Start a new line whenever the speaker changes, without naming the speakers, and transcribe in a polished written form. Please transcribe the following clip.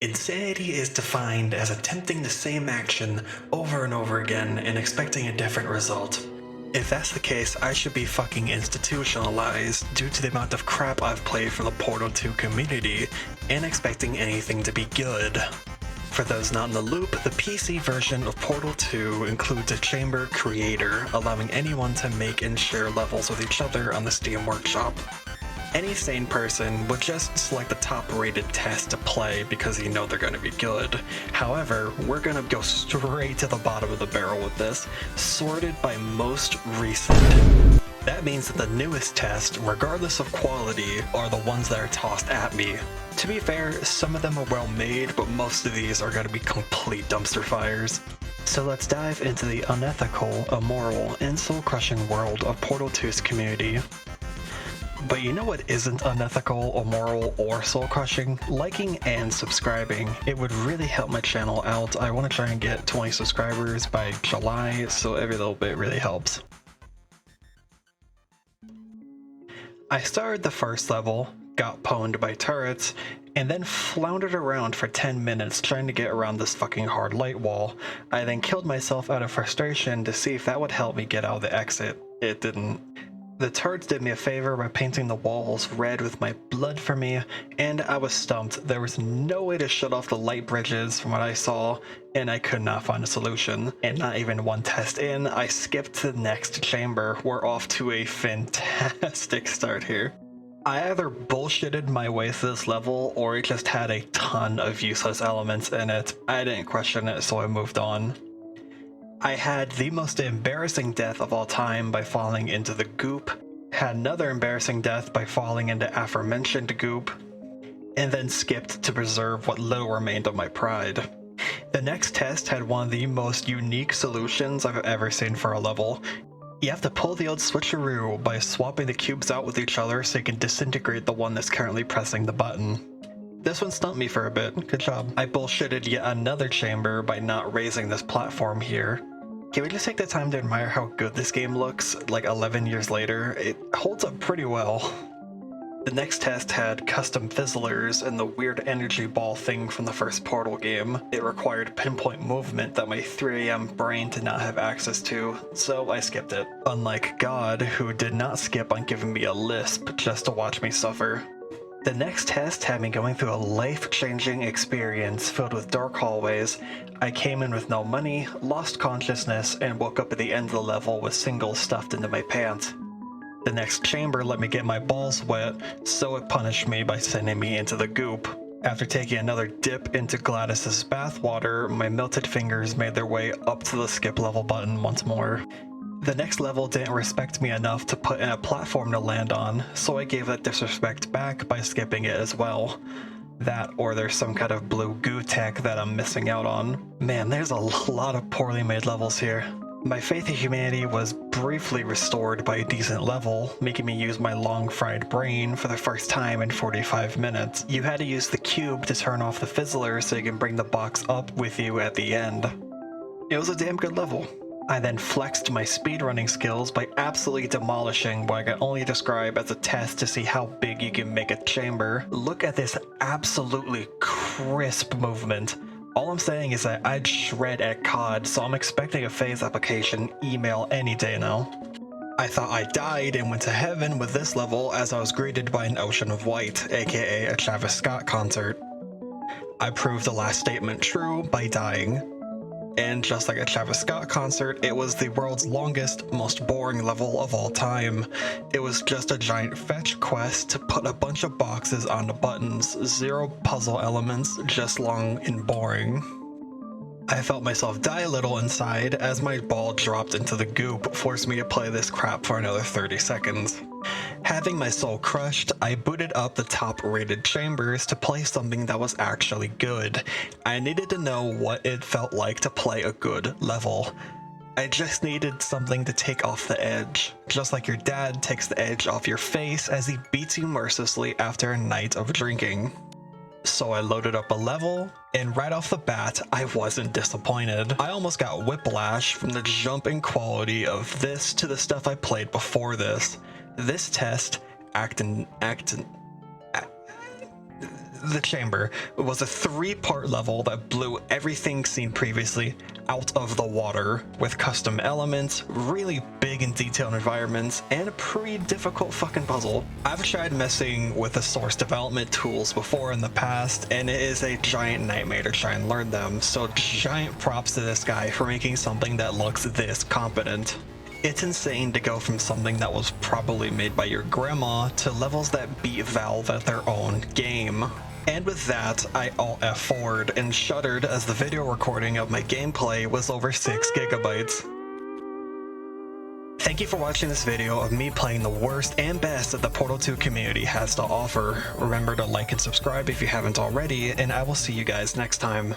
Insanity is defined as attempting the same action over and over again and expecting a different result. If that's the case, I should be fucking institutionalized due to the amount of crap I've played for the Portal 2 community and expecting anything to be good. For those not in the loop, the PC version of Portal 2 includes a chamber creator, allowing anyone to make and share levels with each other on the Steam Workshop. Any sane person would just select the top-rated test to play because you know they're going to be good. However, we're going to go straight to the bottom of the barrel with this, sorted by most recent. That means that the newest tests, regardless of quality, are the ones that are tossed at me. To be fair, some of them are well made, but most of these are going to be complete dumpster fires. So let's dive into the unethical, immoral, and soul-crushing world of Portal 2's community. But you know what isn't unethical, immoral, or soul-crushing? Liking and subscribing. It would really help my channel out. I want to try and get 20 subscribers by July, so every little bit really helps. I started the first level, got pwned by turrets, and then floundered around for 10 minutes trying to get around this fucking hard light wall. I then killed myself out of frustration to see if that would help me get out of the exit. It didn't. The turrets did me a favor by painting the walls red with my blood for me, and I was stumped. There was no way to shut off the light bridges from what I saw, and I could not find a solution. And not even one test in, I skipped to the next chamber. We're off to a fantastic start here. I either bullshitted my way through this level, or it just had a ton of useless elements in it. I didn't question it, so I moved on. I had the most embarrassing death of all time by falling into the goop, had another embarrassing death by falling into aforementioned goop, and then skipped to preserve what little remained of my pride. The next test had one of the most unique solutions I've ever seen for a level. You have to pull the old switcheroo by swapping the cubes out with each other so you can disintegrate the one that's currently pressing the button. This one stumped me for a bit. Good job. I bullshitted yet another chamber by not raising this platform here. Can we just take the time to admire how good this game looks, like 11 years later? It holds up pretty well. The next test had custom fizzlers and the weird energy ball thing from the first Portal game. It required pinpoint movement that my 3 AM brain did not have access to, so I skipped it. Unlike God, who did not skip on giving me a lisp just to watch me suffer. The next test had me going through a life-changing experience filled with dark hallways. I came in with no money, lost consciousness, and woke up at the end of the level with singles stuffed into my pants. The next chamber let me get my balls wet, so it punished me by sending me into the goop. After taking another dip into Gladys's bathwater, my melted fingers made their way up to the skip level button once more. The next level didn't respect me enough to put in a platform to land on, so I gave that disrespect back by skipping it as well. That, or there's some kind of blue goo tech that I'm missing out on. Man, there's a lot of poorly made levels here. My faith in humanity was briefly restored by a decent level, making me use my long fried brain for the first time in 45 minutes. You had to use the cube to turn off the fizzler so you can bring the box up with you at the end. It was a damn good level. I then flexed my speedrunning skills by absolutely demolishing what I can only describe as a test to see how big you can make a chamber. Look at this absolutely crisp movement. All I'm saying is that I'd shred at COD, so I'm expecting a phase application email any day now. I thought I died and went to heaven with this level as I was greeted by an ocean of white, aka a Travis Scott concert. I proved the last statement true by dying. And just like a Travis Scott concert, it was the world's longest, most boring level of all time. It was just a giant fetch quest to put a bunch of boxes onto buttons, 0 puzzle elements, just long and boring. I felt myself die a little inside as my ball dropped into the goop, forced me to play this crap for another 30 seconds. Having my soul crushed, I booted up the top-rated chambers to play something that was actually good. I needed to know what it felt like to play a good level. I just needed something to take off the edge, just like your dad takes the edge off your face as he beats you mercilessly after a night of drinking. So I loaded up a level, and right off the bat, I wasn't disappointed. I almost got whiplash from the jump in quality of this to the stuff I played before this. This test, The Chamber was a 3-part level that blew everything seen previously out of the water, with custom elements, really big and detailed environments, and a pretty difficult fucking puzzle. I've tried messing with the source development tools before in the past, and it is a giant nightmare to try and learn them, so giant props to this guy for making something that looks this competent. It's insane to go from something that was probably made by your grandma to levels that beat Valve at their own game. And with that, I alt F4'd and shuddered as the video recording of my gameplay was over 6 gigabytes. Thank you for watching this video of me playing the worst and best that the Portal 2 community has to offer. Remember to like and subscribe if you haven't already, and I will see you guys next time.